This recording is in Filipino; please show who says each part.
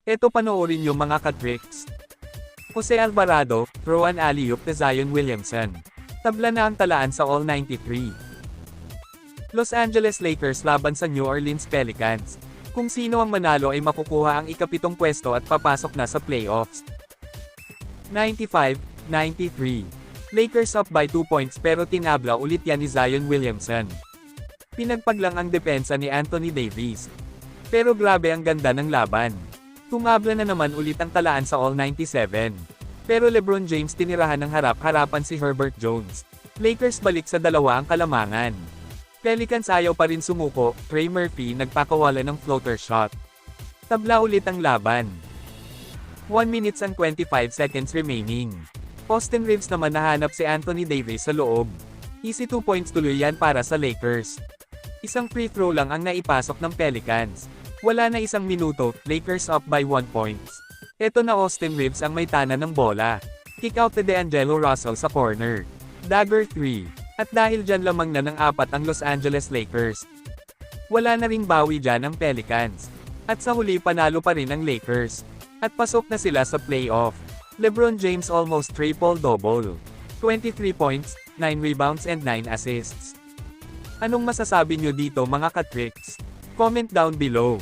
Speaker 1: Eto panoorin nyo mga ka-tricks. Jose Alvarado, throw an alley-oop to Zion Williamson. Tabla na ang talaan sa All-93. Los Angeles Lakers laban sa New Orleans Pelicans. Kung sino ang manalo ay makukuha ang ikapitong pwesto at papasok na sa playoffs. 95-93. Lakers up by 2 points pero tinabla ulit yan ni Zion Williamson. Pinagpaglang ang depensa ni Anthony Davis. Pero grabe ang ganda ng laban. Tumabla na naman ulit ang talaan sa All-97. Pero LeBron James tinirahan ng harap-harapan si Herbert Jones. Lakers balik sa dalawa ang kalamangan. Pelicans ayaw pa rin sumuko, Trey Murphy nagpakawala ng floater shot. Tabla ulit ang laban. 1 minutes and 25 seconds remaining. Austin Reeves naman nahanap si Anthony Davis sa loob. Easy 2 points tuloy yan para sa Lakers. Isang free throw lang ang naipasok ng Pelicans. Wala na isang minuto, Lakers up by 1 points. Eto na Austin Reeves ang may tanan ng bola. Kick out to D'Angelo Russell sa corner. Dagger 3. At dahil dyan lamang na ng 4 ang Los Angeles Lakers. Wala na ring bawi dyan ang Pelicans. At sa huli panalo pa rin ang Lakers. At pasok na sila sa playoff. LeBron James almost triple-double. 23 points, 9 rebounds and 9 assists. Anong masasabi nyo dito mga ka-tricks? Comment down below.